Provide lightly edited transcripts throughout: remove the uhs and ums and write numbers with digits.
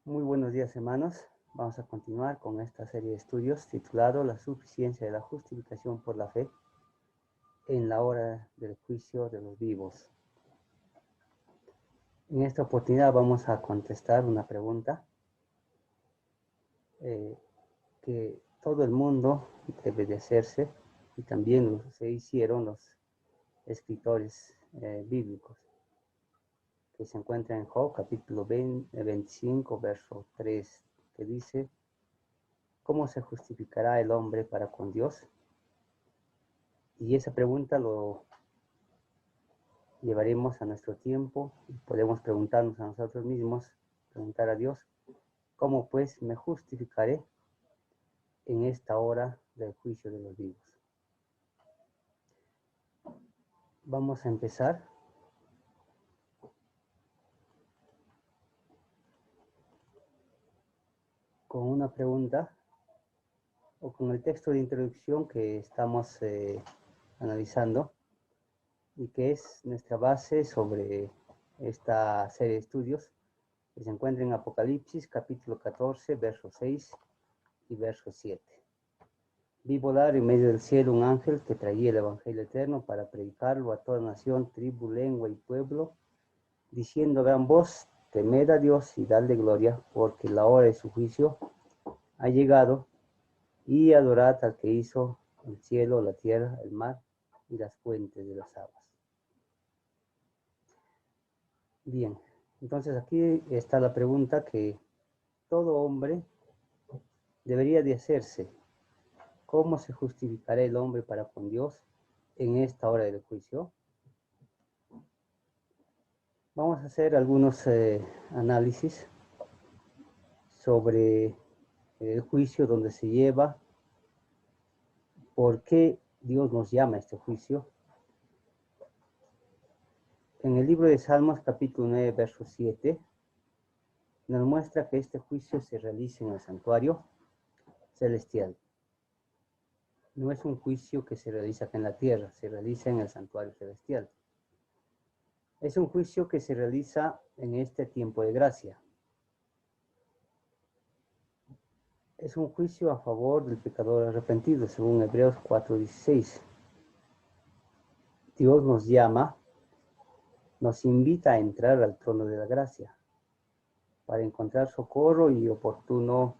Muy buenos días, hermanos. Vamos a continuar con esta serie de estudios titulado La suficiencia de la justificación por la fe en la hora del juicio de los vivos. En esta oportunidad vamos a contestar una pregunta que todo el mundo debe de hacerse y también se hicieron los escritores bíblicos, que se encuentra en Job, capítulo 25, verso 3, que dice: ¿cómo se justificará el hombre para con Dios? Y esa pregunta lo llevaremos a nuestro tiempo y podemos preguntarnos a nosotros mismos, preguntar a Dios: ¿cómo pues me justificaré en esta hora del juicio de los vivos? Vamos a empezar con una pregunta o con el texto de introducción que estamos analizando y que es nuestra base sobre esta serie de estudios, que se encuentra en Apocalipsis capítulo 14, verso 6 y verso 7. Vi volar en medio del cielo un ángel que traía el evangelio eterno para predicarlo a toda nación, tribu, lengua y pueblo, diciendo a gran voz: temed a Dios y dadle gloria, porque la hora de su juicio ha llegado, y adorad al que hizo el cielo, la tierra, el mar y las fuentes de las aguas. Bien, entonces aquí está la pregunta que todo hombre debería de hacerse: ¿cómo se justificará el hombre para con Dios en esta hora del juicio? Vamos a hacer algunos análisis sobre el juicio, donde se lleva, por qué Dios nos llama a este juicio. En el libro de Salmos, capítulo 9, verso 7, nos muestra que este juicio se realiza en el santuario celestial. No es un juicio que se realiza acá en la tierra, se realiza en el santuario celestial. Es un juicio que se realiza en este tiempo de gracia. Es un juicio a favor del pecador arrepentido, según Hebreos 4:16. Dios nos llama, nos invita a entrar al trono de la gracia para encontrar socorro y oportuno,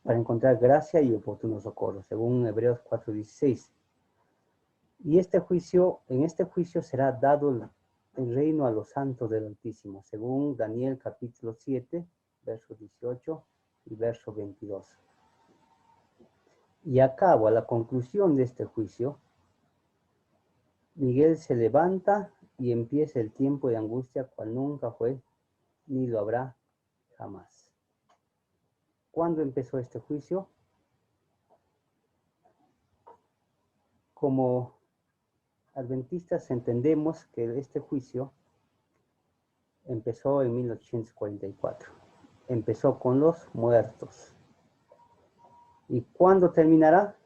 para encontrar gracia y oportuno socorro, según Hebreos 4:16. Y en este juicio será dado el reino a los santos del Altísimo, según Daniel capítulo 7, verso 18 y verso 22. Y a cabo, a la conclusión de este juicio, Miguel se levanta y empieza el tiempo de angustia, cual nunca fue, ni lo habrá jamás. ¿Cuándo empezó este juicio? Como adventistas entendemos que este juicio empezó en 1844. Empezó con los muertos. ¿Y cuándo terminará?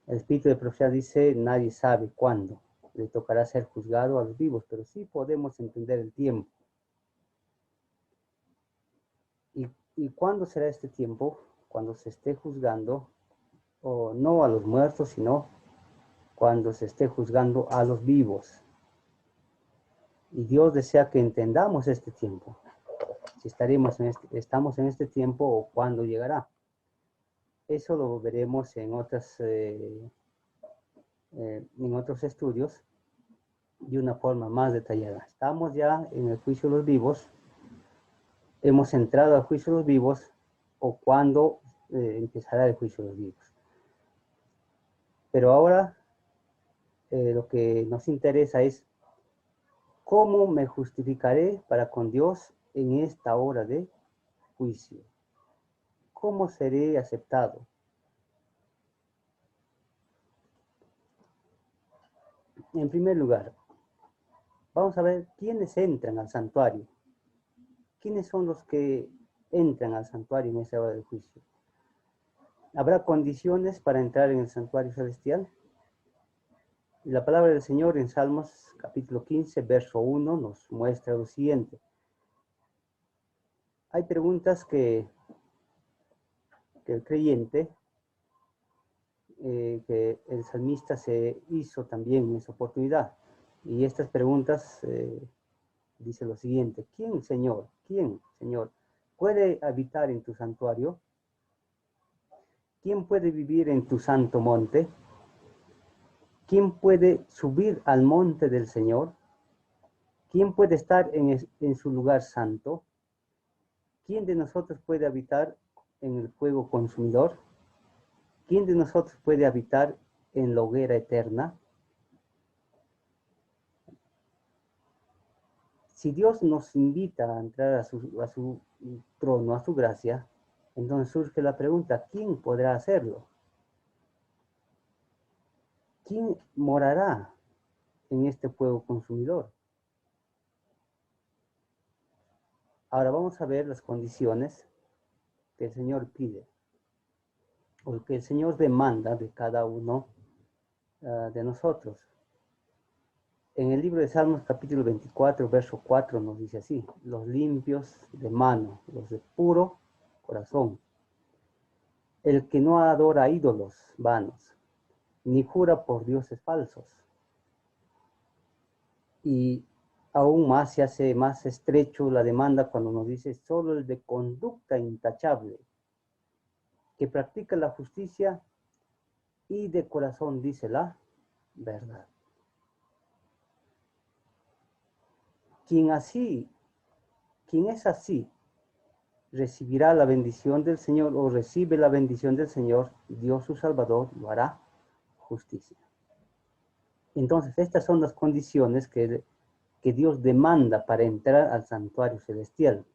El espíritu de profecía dice: nadie sabe cuándo le tocará ser juzgado a los vivos, pero sí podemos entender el tiempo. ¿Y cuándo será este tiempo? Cuando se esté juzgando, o no a los muertos, sino cuando se esté juzgando a los vivos. Y Dios desea que entendamos este tiempo, si estamos en este tiempo o cuándo llegará. Eso lo veremos en otros estudios de una forma más detallada. Estamos ya en el juicio de los vivos, hemos entrado al juicio de los vivos, o cuándo empezará el juicio de los vivos. Pero ahora lo que nos interesa es: ¿cómo me justificaré para con Dios en esta hora de juicio? ¿Cómo seré aceptado? En primer lugar, vamos a ver quiénes entran al santuario. ¿Quiénes son los que entran al santuario en esa hora del juicio? ¿Habrá condiciones para entrar en el santuario celestial? Y la palabra del Señor en Salmos capítulo 15, verso 1 nos muestra lo siguiente: Hay preguntas que el creyente, que el salmista se hizo también en esa oportunidad. Y estas preguntas dice lo siguiente: ¿quién, Señor? ¿Quién, Señor, puede habitar en tu santuario? ¿Quién puede vivir en tu santo monte? ¿Quién puede subir al monte del Señor? ¿Quién puede estar en su lugar santo? ¿Quién de nosotros puede habitar en el fuego consumidor? ¿Quién de nosotros puede habitar en la hoguera eterna? Si Dios nos invita a entrar a su trono, a su gracia, entonces surge la pregunta: ¿quién podrá hacerlo? ¿Quién morará en este fuego consumidor? Ahora vamos a ver las condiciones que el Señor pide, o que el Señor demanda de cada uno de nosotros. En el libro de Salmos capítulo 24, verso 4 nos dice así: los limpios de mano, los de puro corazón, el que no adora ídolos vanos, ni jura por dioses falsos. Y aún más se hace más estrecho la demanda cuando nos dice: solo el de conducta intachable, que practica la justicia y de corazón dice la verdad. Quien es así, recibirá la bendición del Señor, o recibe la bendición del Señor, Dios su Salvador lo hará justicia. Entonces, estas son las condiciones que Dios demanda para entrar al santuario celestial.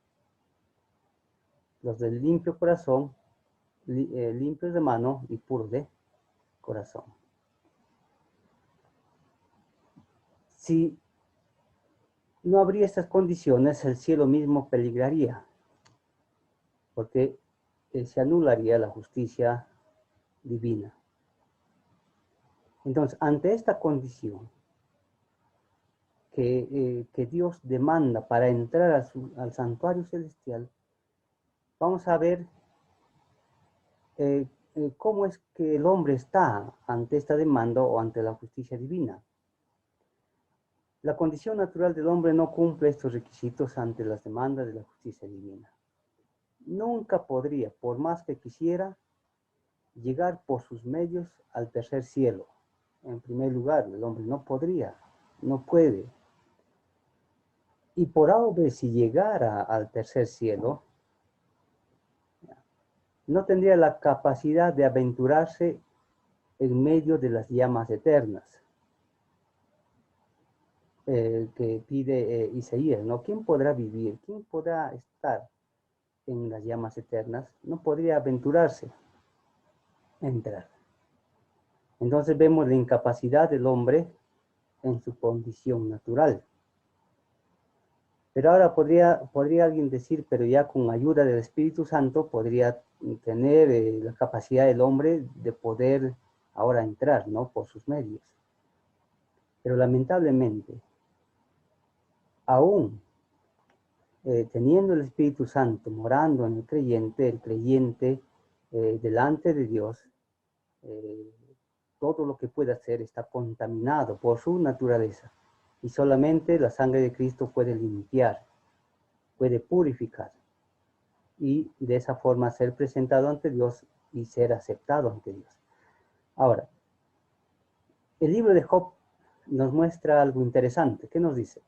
Los del limpio corazón, limpios de mano y puros de corazón. Si no habría estas condiciones, el cielo mismo peligraría, porque se anularía la justicia divina. Entonces, ante esta condición que Dios demanda para entrar al santuario celestial, vamos a ver cómo es que el hombre está ante esta demanda o ante la justicia divina. La condición natural del hombre no cumple estos requisitos ante las demandas de la justicia divina. Nunca podría, por más que quisiera, llegar por sus medios al tercer cielo. En primer lugar, el hombre no podría, no puede. Y por ahora, si llegara al tercer cielo, no tendría la capacidad de aventurarse en medio de las llamas eternas que pide Isaías, ¿no? ¿Quién podrá vivir? ¿Quién podrá estar en las llamas eternas? No podría aventurarse a entrar. Entonces vemos la incapacidad del hombre en su condición natural. Pero ahora podría alguien decir: pero ya con ayuda del Espíritu Santo podría tener la capacidad del hombre de poder ahora entrar, ¿no? Por sus medios. Pero lamentablemente, aún teniendo el Espíritu Santo morando en el creyente delante de Dios, todo lo que puede hacer está contaminado por su naturaleza. Y solamente la sangre de Cristo puede limpiar, puede purificar. Y de esa forma ser presentado ante Dios y ser aceptado ante Dios. Ahora, el libro de Job nos muestra algo interesante. ¿Qué nos dice?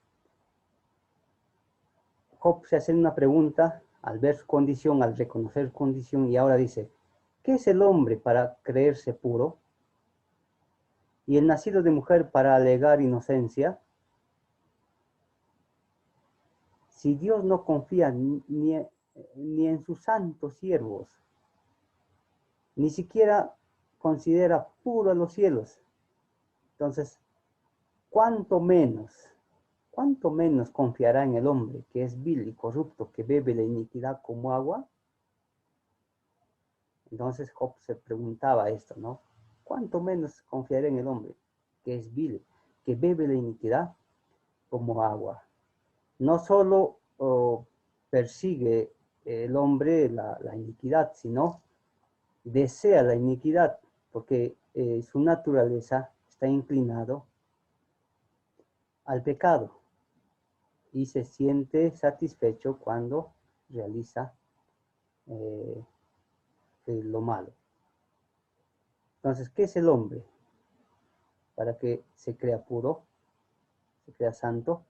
Job se hace una pregunta al ver su condición, al reconocer su condición, y ahora dice: ¿qué es el hombre para creerse puro? ¿Y el nacido de mujer para alegar inocencia? Si Dios no confía ni en sus santos siervos, ni siquiera considera puro a los cielos, entonces, ¿cuánto menos confiará en el hombre que es vil y corrupto, que bebe la iniquidad como agua? Entonces Job se preguntaba esto, ¿no? ¿Cuánto menos confiaré en el hombre que es vil, que bebe la iniquidad como agua? No solo persigue el hombre la iniquidad, sino desea la iniquidad, porque su naturaleza está inclinado al pecado y se siente satisfecho cuando realiza lo malo. Entonces, ¿qué es el hombre? Para que se crea puro, se crea santo.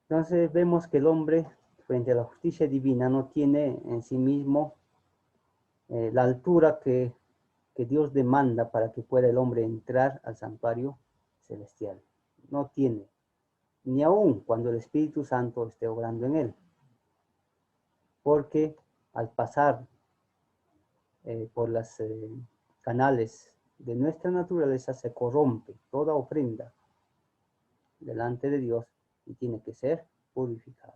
Entonces vemos que el hombre, frente a la justicia divina, no tiene en sí mismo la altura que Dios demanda para que pueda el hombre entrar al santuario celestial. No tiene, ni aun cuando el Espíritu Santo esté obrando en él. Porque al pasar por los canales de nuestra naturaleza se corrompe toda ofrenda delante de Dios y tiene que ser purificado.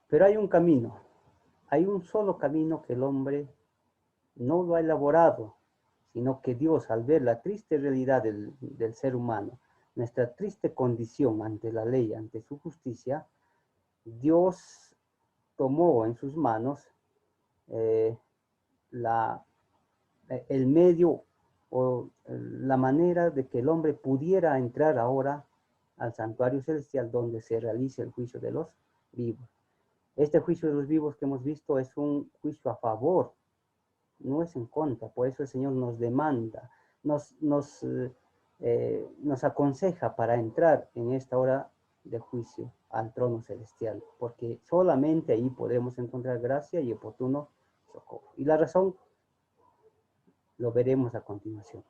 Pero hay un camino, hay un solo camino que el hombre no lo ha elaborado, sino que Dios, al ver la triste realidad del ser humano, nuestra triste condición ante la ley, ante su justicia, Dios tomó en sus manos el medio o la manera de que el hombre pudiera entrar ahora al santuario celestial donde se realice el juicio de los vivos. Este juicio de los vivos que hemos visto es un juicio a favor, no es en contra. Por eso el Señor nos demanda, nos aconseja para entrar en esta hora de juicio al trono celestial, porque solamente ahí podemos encontrar gracia y oportuno socorro. Y la razón lo veremos a continuación.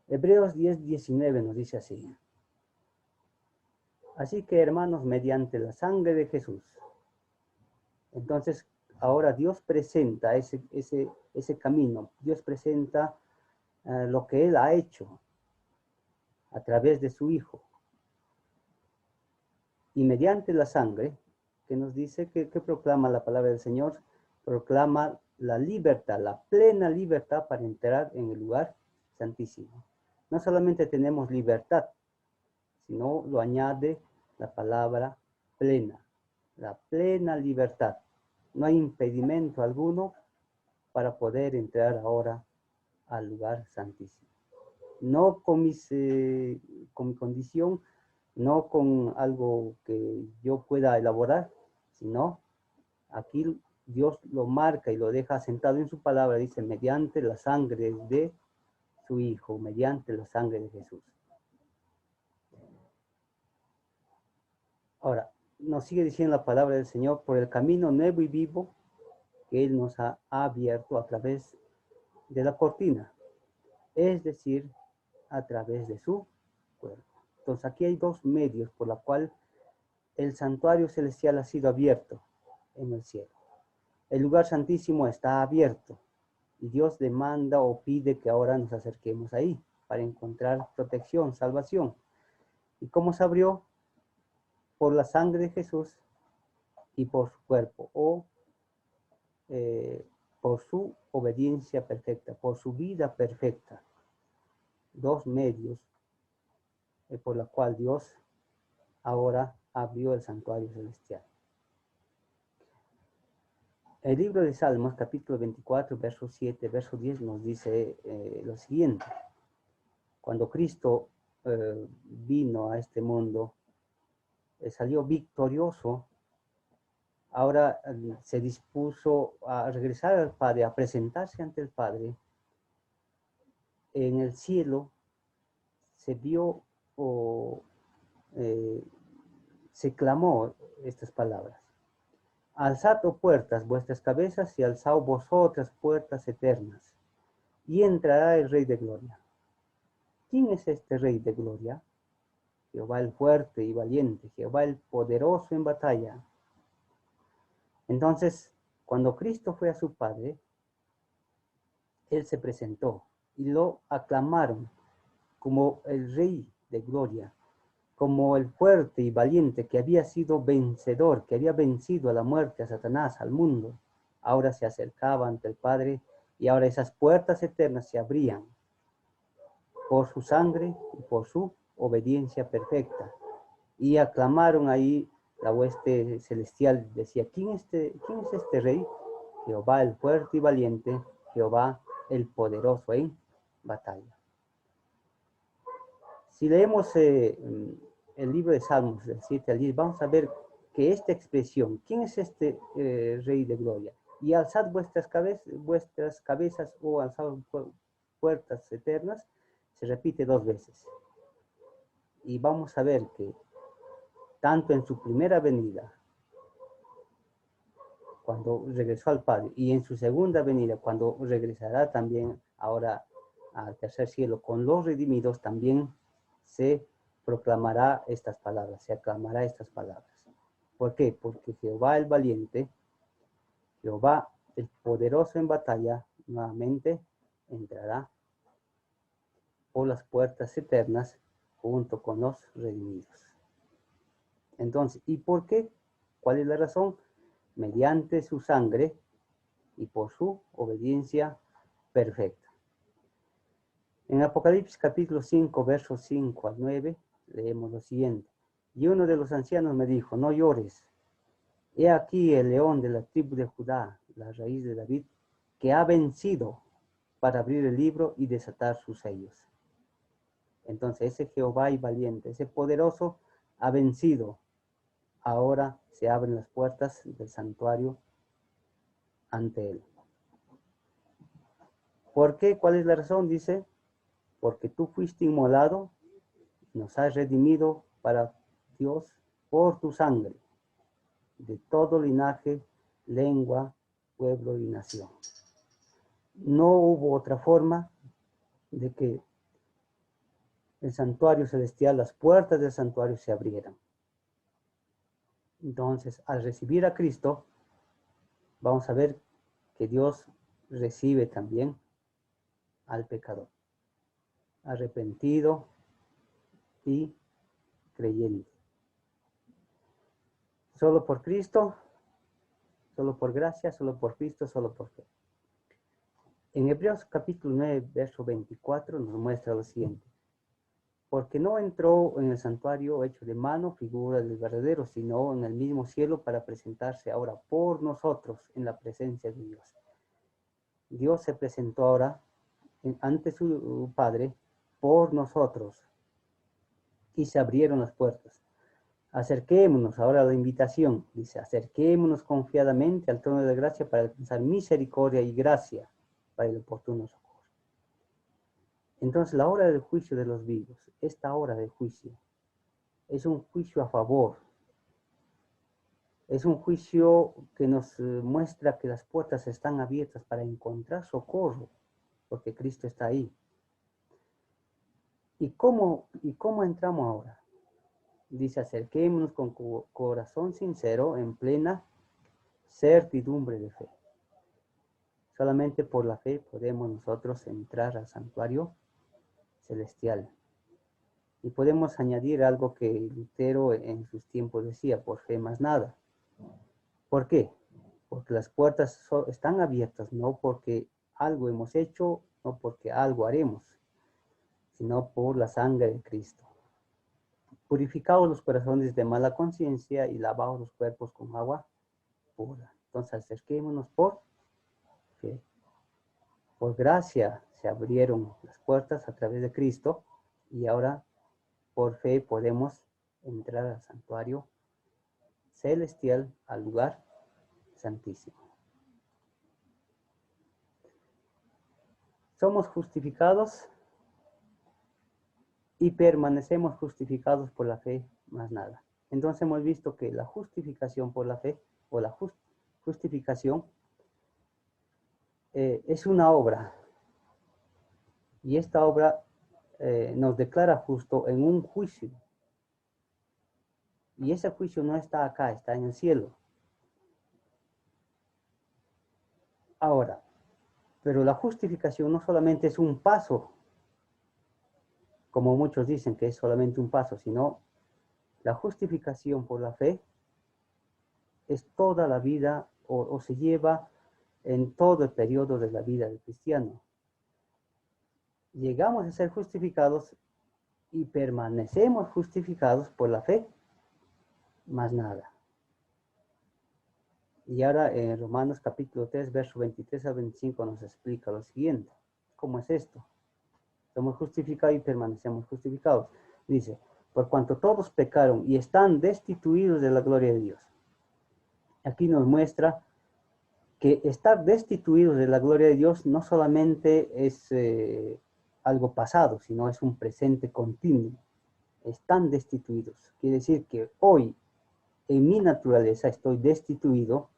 Hebreos 10:19 nos dice así: así que, hermanos, mediante la sangre de Jesús. Entonces, ahora Dios presenta ese camino. Dios presenta lo que Él ha hecho a través de su Hijo. Y mediante la sangre, que nos dice que proclama la palabra del Señor, proclama la libertad, la plena libertad para entrar en el lugar santísimo. No solamente tenemos libertad, sino lo añade la palabra plena, la plena libertad. No hay impedimento alguno para poder entrar ahora al lugar santísimo. No con mi condición, no con algo que yo pueda elaborar, sino aquí Dios lo marca y lo deja sentado en su palabra, dice, mediante la sangre de su Hijo, mediante la sangre de Jesús. Ahora, nos sigue diciendo la palabra del Señor, por el camino nuevo y vivo que Él nos ha abierto a través de la cortina, es decir, a través de su cuerpo. Entonces aquí hay dos medios por los cuales el santuario celestial ha sido abierto en el cielo. El lugar santísimo está abierto y Dios demanda o pide que ahora nos acerquemos ahí para encontrar protección, salvación. ¿Y cómo se abrió? Por la sangre de Jesús y por su cuerpo, o por su obediencia perfecta, por su vida perfecta. Dos medios por la cual Dios ahora abrió el santuario celestial. El libro de Salmos, capítulo 24, verso 7, verso 10, nos dice lo siguiente. Cuando Cristo vino a este mundo, salió victorioso, ahora se dispuso a regresar al Padre, a presentarse ante el Padre. En el cielo se vio se clamó estas palabras: alzad, oh puertas, vuestras cabezas, y alzad vosotras puertas eternas, y entrará el Rey de Gloria. ¿Quién es este Rey de Gloria? Jehová el fuerte y valiente, Jehová el poderoso en batalla. Entonces, cuando Cristo fue a su Padre, Él se presentó y lo aclamaron como el Rey de Gloria, como el fuerte y valiente que había sido vencedor, que había vencido a la muerte, a Satanás, al mundo. Ahora se acercaba ante el Padre y ahora esas puertas eternas se abrían por su sangre y por su obediencia perfecta. Y aclamaron ahí la hueste celestial, decía, ¿quién es este rey? Jehová el fuerte y valiente, Jehová el poderoso en batalla. Si leemos el libro de Salmos, del 7 al 10, vamos a ver que esta expresión, ¿quién es este rey de gloria? Y alzad vuestras cabezas o alzad puertas eternas, se repite 2 veces. Y vamos a ver que tanto en su primera venida, cuando regresó al Padre, y en su segunda venida, cuando regresará también ahora al tercer cielo con los redimidos, también se proclamará estas palabras, se aclamará estas palabras. ¿Por qué? Porque Jehová el valiente, Jehová el poderoso en batalla, nuevamente entrará por las puertas eternas junto con los redimidos. Entonces, ¿y por qué? ¿Cuál es la razón? Mediante su sangre y por su obediencia perfecta. En Apocalipsis capítulo 5, versos 5 al 9, leemos lo siguiente. Y uno de los ancianos me dijo, no llores. He aquí el león de la tribu de Judá, la raíz de David, que ha vencido para abrir el libro y desatar sus sellos. Entonces ese Jehová y valiente, ese poderoso, ha vencido. Ahora se abren las puertas del santuario ante él. ¿Por qué? ¿Cuál es la razón? Dice, porque tú fuiste inmolado, nos has redimido para Dios por tu sangre, de todo linaje, lengua, pueblo y nación. No hubo otra forma de que el santuario celestial, las puertas del santuario se abrieran. Entonces, al recibir a Cristo, vamos a ver que Dios recibe también al pecador, arrepentido y creyente. Solo por Cristo, solo por gracia, solo por Cristo, solo por fe. En Hebreos capítulo 9, verso 24 nos muestra lo siguiente. Porque no entró en el santuario hecho de mano, figura del verdadero, sino en el mismo cielo para presentarse ahora por nosotros en la presencia de Dios. Dios se presentó ahora ante su Padre por nosotros y se abrieron las puertas. Acerquémonos, ahora la invitación, dice, acerquémonos confiadamente al trono de gracia para alcanzar misericordia y gracia para el oportuno socorro. Entonces la hora del juicio de los vivos, esta hora de juicio, es un juicio a favor. Es un juicio que nos muestra que las puertas están abiertas para encontrar socorro, porque Cristo está ahí. ¿Y cómo entramos ahora? Dice, acerquémonos con corazón sincero, en plena certidumbre de fe. Solamente por la fe podemos nosotros entrar al santuario celestial. Y podemos añadir algo que Lutero en sus tiempos decía, por fe más nada. ¿Por qué? Porque las puertas están abiertas, no porque algo hemos hecho, no porque algo haremos, sino por la sangre de Cristo. Purificados los corazones de mala conciencia y lavados los cuerpos con agua pura. Entonces acerquémonos por fe. Por gracia se abrieron las puertas a través de Cristo y ahora por fe podemos entrar al santuario celestial, al lugar santísimo. Somos justificados y permanecemos justificados por la fe, más nada. Entonces hemos visto que la justificación por la fe o la justificación es una obra y esta obra nos declara justo en un juicio y ese juicio no está acá, está en el cielo. Ahora, pero la justificación no solamente es un paso, como muchos dicen que es solamente un paso, sino la justificación por la fe es toda la vida o se lleva en todo el periodo de la vida del cristiano. Llegamos a ser justificados y permanecemos justificados por la fe, más nada. Y ahora en Romanos capítulo 3, verso 23 al 25 nos explica lo siguiente. ¿Cómo es esto? Somos justificados y permanecemos justificados. Dice, por cuanto todos pecaron y están destituidos de la gloria de Dios. Aquí nos muestra que estar destituidos de la gloria de Dios no solamente es algo pasado, sino es un presente continuo. Están destituidos. Quiere decir que hoy, en mi naturaleza, estoy destituido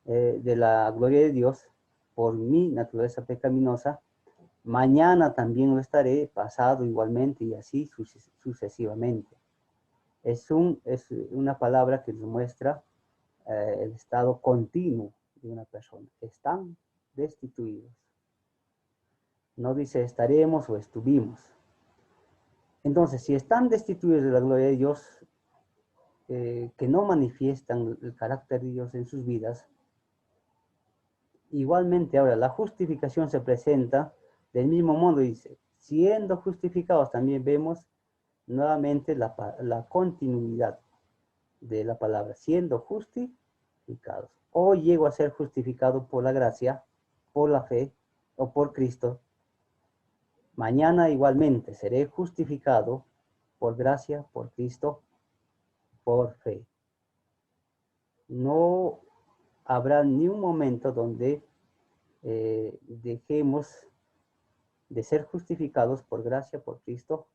de la gloria de Dios por mi naturaleza pecaminosa. Mañana también lo estaré, pasado igualmente y así sucesivamente. Es una palabra que nos muestra el estado continuo de una persona. Están destituidos. No dice estaremos o estuvimos. Entonces, si están destituidos de la gloria de Dios, que no manifiestan el carácter de Dios en sus vidas, igualmente ahora la justificación se presenta del mismo modo, dice, siendo justificados también vemos nuevamente la continuidad de la palabra, siendo justificados. Hoy llego a ser justificado por la gracia, por la fe o por Cristo. Mañana igualmente seré justificado por gracia, por Cristo, por fe. No habrá ni un momento donde dejemos de ser justificados por gracia, por Cristo,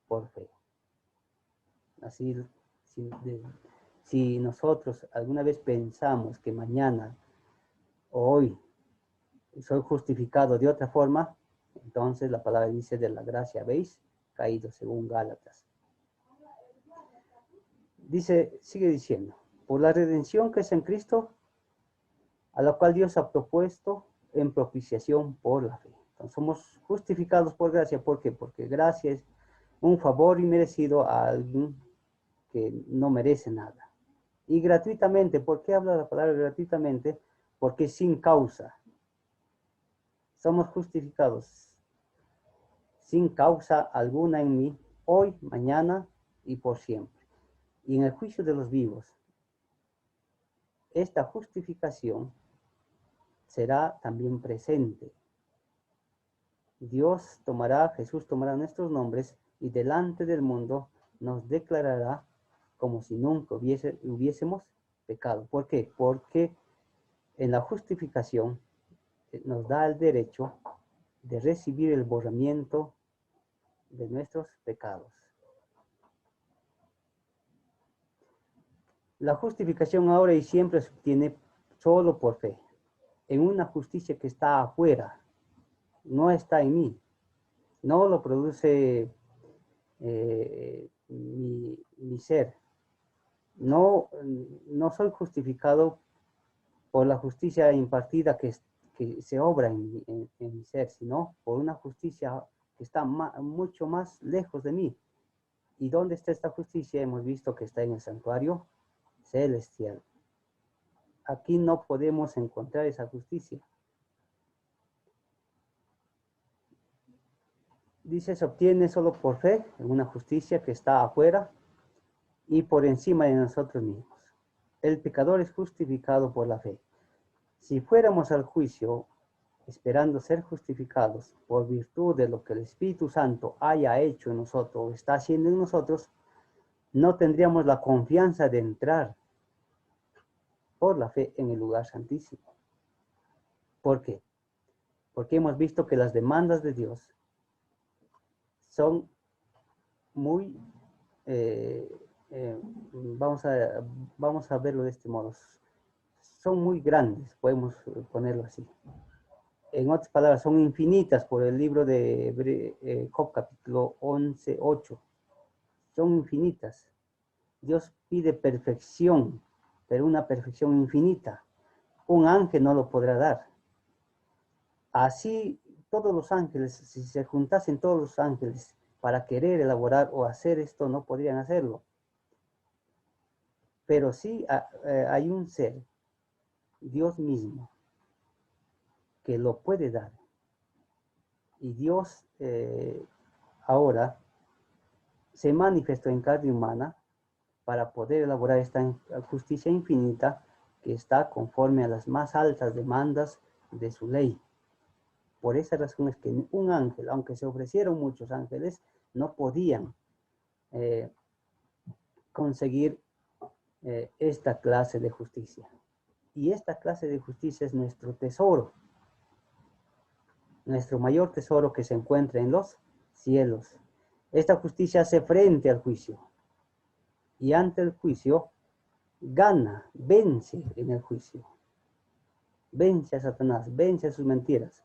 por fe. Así, si nosotros alguna vez pensamos que mañana o hoy soy justificado de otra forma, entonces la palabra dice de la gracia habéis caído, según Gálatas. Dice, sigue diciendo, por la redención que es en Cristo, a la cual Dios ha propuesto en propiciación por la fe. Entonces, somos justificados por gracia. ¿Por qué? Porque gracia es un favor inmerecido a alguien que no merece nada. Y gratuitamente, ¿por qué habla la palabra gratuitamente? Porque sin causa. Somos justificados sin causa alguna en mí, hoy, mañana y por siempre. Y en el juicio de los vivos, esta justificación será también presente. Jesús tomará nuestros nombres y delante del mundo nos declarará como si nunca hubiésemos pecado. ¿Por qué? Porque en la justificación nos da el derecho de recibir el borramiento de nuestros pecados. La justificación ahora y siempre se obtiene solo por fe, en una justicia que está afuera, no está en mí, no lo produce mi ser. No soy justificado por la justicia impartida que se obra en mi ser, sino por una justicia que está mucho más lejos de mí. ¿Y dónde está esta justicia? Hemos visto que está en el santuario celestial. Aquí no podemos encontrar esa justicia. Dice, se obtiene solo por fe, en una justicia que está afuera y por encima de nosotros mismos. El pecador es justificado por la fe. Si fuéramos al juicio esperando ser justificados por virtud de lo que el Espíritu Santo haya hecho en nosotros o está haciendo en nosotros, no tendríamos la confianza de entrar por la fe en el lugar santísimo. ¿Por qué? Porque hemos visto que las demandas de Dios son muy, vamos a verlo de este modo, son muy grandes, podemos ponerlo así. En otras palabras, son infinitas por el libro de Job, capítulo 11, 8. Son infinitas. Dios pide perfección, pero una perfección infinita. Un ángel no lo podrá dar. Así, todos los ángeles, si se juntasen todos los ángeles para querer elaborar o hacer esto, no podrían hacerlo. Pero sí hay un ser, Dios mismo, que lo puede dar. Y Dios ahora se manifestó en carne humana para poder elaborar esta justicia infinita que está conforme a las más altas demandas de su ley. Por esa razón es que un ángel, aunque se ofrecieron muchos ángeles, no podían conseguir esta clase de justicia. Y esta clase de justicia es nuestro tesoro, nuestro mayor tesoro que se encuentra en los cielos. Esta justicia hace frente al juicio. Y ante el juicio, gana, vence en el juicio. Vence a Satanás, vence a sus mentiras.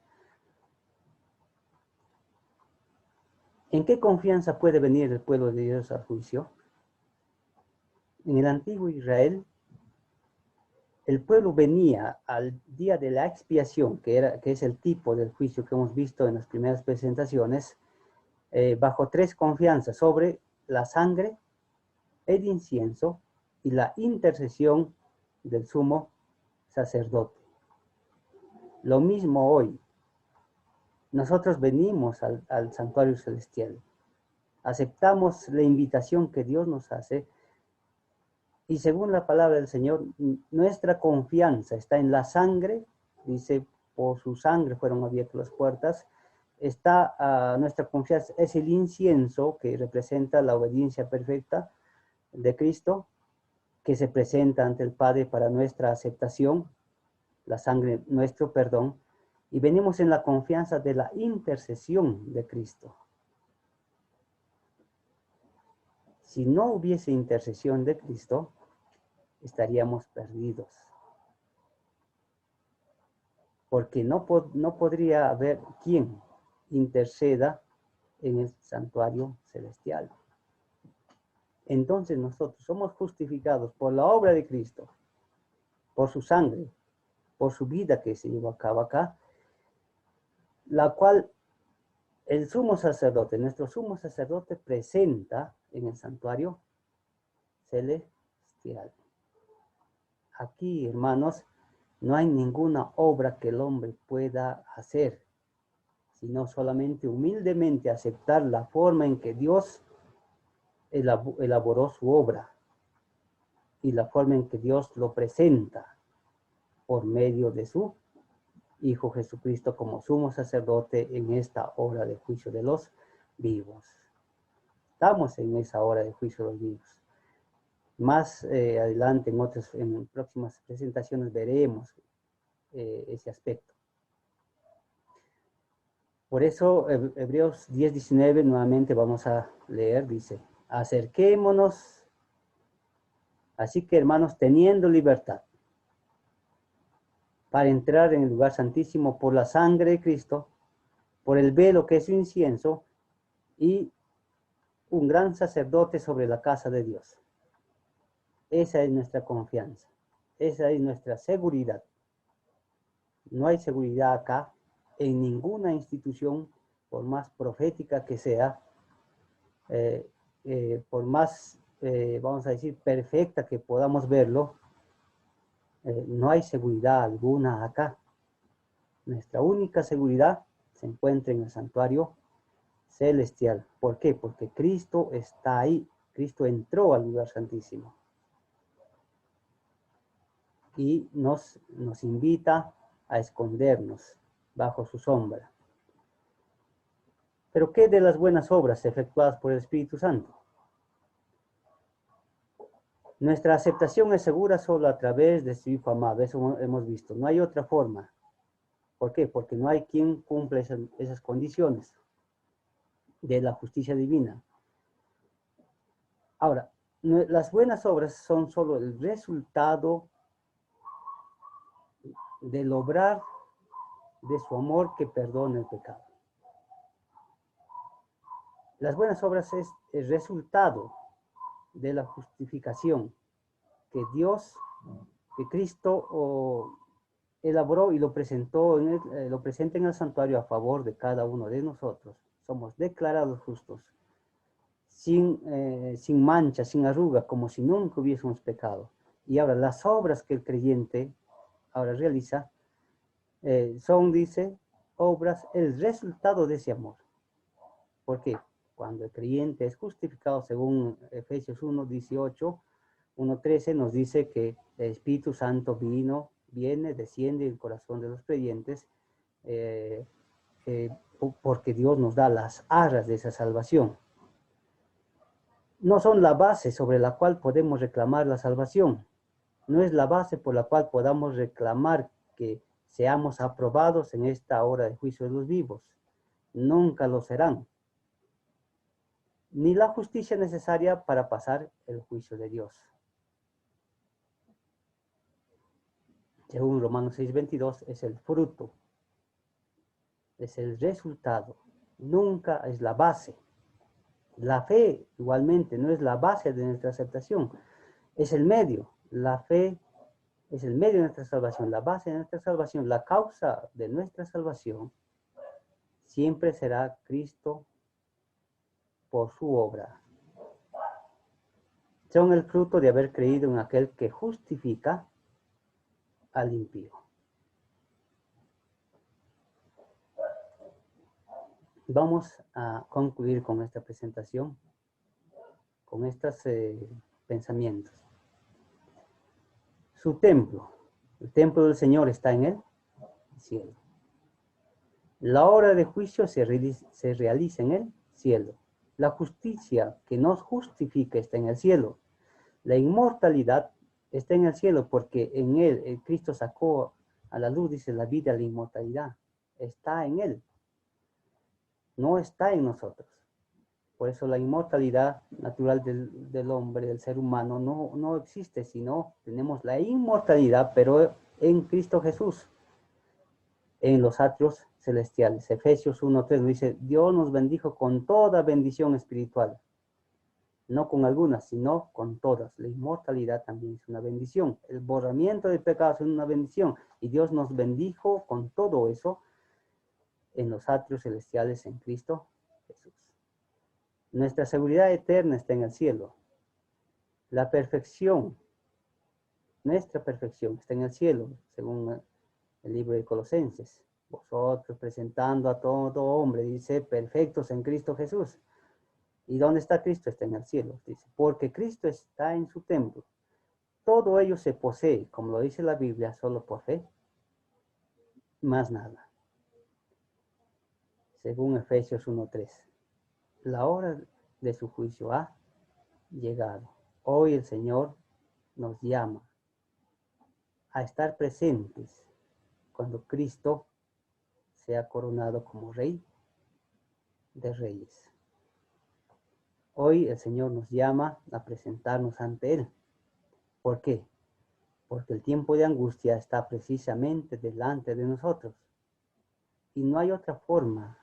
¿En qué confianza puede venir el pueblo de Dios al juicio? En el antiguo Israel, el pueblo venía al día de la expiación, que es el tipo del juicio que hemos visto en las primeras presentaciones, bajo tres confianzas: sobre la sangre, el incienso y la intercesión del sumo sacerdote. Lo mismo hoy. Nosotros venimos al santuario celestial, aceptamos la invitación que Dios nos hace, y según la palabra del Señor, nuestra confianza está en la sangre. Dice, por su sangre fueron abiertas las puertas. Nuestra confianza es el incienso, que representa la obediencia perfecta de Cristo, que se presenta ante el Padre para nuestra aceptación, la sangre, nuestro perdón. Y venimos en la confianza de la intercesión de Cristo. Si no hubiese intercesión de Cristo, estaríamos perdidos. Porque no podría haber quien interceda en el santuario celestial. Entonces nosotros somos justificados por la obra de Cristo, por su sangre, por su vida que se llevó a cabo acá, la cual el sumo sacerdote, nuestro sumo sacerdote, presenta en el santuario celestial. Aquí, hermanos, no hay ninguna obra que el hombre pueda hacer, sino solamente humildemente aceptar la forma en que Dios elaboró su obra y la forma en que Dios lo presenta por medio de su Hijo Jesucristo como sumo sacerdote en esta hora de juicio de los vivos. Estamos en esa hora de juicio de los vivos. Más adelante, en próximas presentaciones, veremos ese aspecto. Por eso, Hebreos 10:19, nuevamente vamos a leer, dice: acerquémonos, así que, hermanos, teniendo libertad para entrar en el lugar santísimo por la sangre de Cristo, por el velo que es su incienso, y un gran sacerdote sobre la casa de Dios. Esa es nuestra confianza, esa es nuestra seguridad. No hay seguridad acá en ninguna institución, por más profética que sea, por más, vamos a decir, perfecta que podamos verlo, no hay seguridad alguna acá. Nuestra única seguridad se encuentra en el santuario celestial. ¿Por qué? Porque Cristo está ahí. Cristo entró al lugar santísimo y nos invita a escondernos bajo su sombra. ¿Pero qué de las buenas obras efectuadas por el Espíritu Santo? Nuestra aceptación es segura solo a través de su Hijo amado. Eso hemos visto. No hay otra forma. ¿Por qué? Porque no hay quien cumpla esas condiciones de la justicia divina. Ahora, las buenas obras son solo el resultado del obrar de su amor que perdona el pecado. Las buenas obras es el resultado de la justificación que Cristo elaboró y lo presentó lo presenta en el santuario a favor de cada uno de nosotros. Somos declarados justos, sin mancha, sin arruga, como si nunca hubiésemos pecado. Y ahora las obras que el creyente ahora realiza son, dice, obras, el resultado de ese amor. ¿Por qué? Cuando el creyente es justificado según Efesios 1:18, 1:13 nos dice que el Espíritu Santo viene, desciende en el corazón de los creyentes, porque Dios nos da las arras de esa salvación. No son la base sobre la cual podemos reclamar la salvación. No es la base por la cual podamos reclamar que seamos aprobados en esta hora de juicio de los vivos. Nunca lo serán. Ni la justicia necesaria para pasar el juicio de Dios. Según Romanos 6:22, es el fruto, es el resultado, nunca es la base. La fe, igualmente, no es la base de nuestra aceptación, es el medio. La fe es el medio de nuestra salvación, la base de nuestra salvación, la causa de nuestra salvación siempre será Cristo por su obra. Son el fruto de haber creído en aquel que justifica al impío. Vamos a concluir con esta presentación, con estos pensamientos. Su templo, el templo del Señor está en el cielo. La hora de juicio se realiza en el cielo. La justicia que nos justifica está en el cielo. La inmortalidad está en el cielo porque en él Cristo sacó a la luz, dice, la vida, la inmortalidad. Está en él. No está en nosotros. Por eso la inmortalidad natural del hombre, del ser humano, no existe, sino tenemos la inmortalidad, pero en Cristo Jesús, en los atrios celestiales. Efesios 1:3 dice, Dios nos bendijo con toda bendición espiritual. No con algunas, sino con todas. La inmortalidad también es una bendición. El borramiento de pecados es una bendición. Y Dios nos bendijo con todo eso en los atrios celestiales en Cristo Jesús. Nuestra seguridad eterna está en el cielo. La perfección, nuestra perfección está en el cielo, según el libro de Colosenses. Vosotros presentando a todo hombre, dice, perfectos en Cristo Jesús. ¿Y dónde está Cristo? Está en el cielo, dice, porque Cristo está en su templo. Todo ello se posee, como lo dice la Biblia, solo por fe, más nada. Según Efesios 1:3. La hora de su juicio ha llegado. Hoy el Señor nos llama a estar presentes cuando Cristo sea coronado como Rey de Reyes. Hoy el Señor nos llama a presentarnos ante Él. ¿Por qué? Porque el tiempo de angustia está precisamente delante de nosotros. Y no hay otra forma,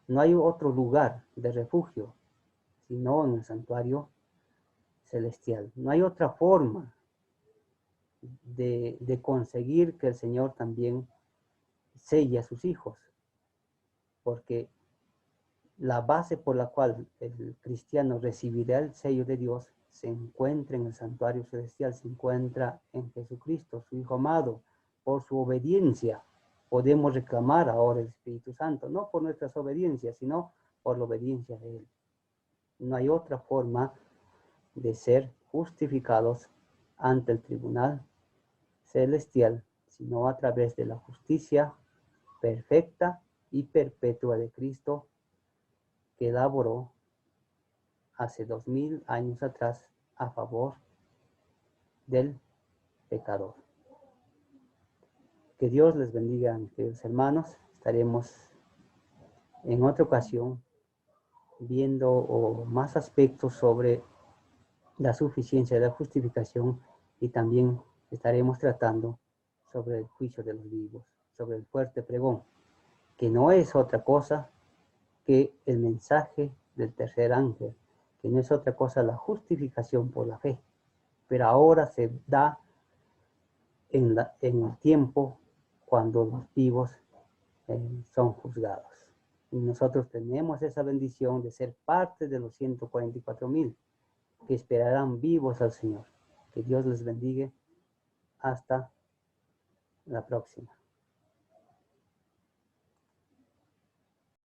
no hay otro lugar de refugio, sino en el santuario celestial. No hay otra forma de conseguir que el Señor también selle a sus hijos. Porque la base por la cual el cristiano recibirá el sello de Dios se encuentra en el santuario celestial, se encuentra en Jesucristo, su Hijo amado. Por su obediencia podemos reclamar ahora el Espíritu Santo, no por nuestras obediencias, sino por la obediencia de Él. No hay otra forma de ser justificados ante el tribunal celestial, sino a través de la justicia perfecta y perpetua de Cristo, que elaboró hace 2000 años atrás a favor del pecador. Que Dios les bendiga, mis queridos hermanos. Estaremos en otra ocasión viendo más aspectos sobre la suficiencia de la justificación y también estaremos tratando sobre el juicio de los vivos, sobre el fuerte pregón, que no es otra cosa que el mensaje del tercer ángel, que no es otra cosa la justificación por la fe, pero ahora se da en el tiempo cuando los vivos son juzgados. Y nosotros tenemos esa bendición de ser parte de los 144,000 que esperarán vivos al Señor. Que Dios les bendiga. Hasta la próxima.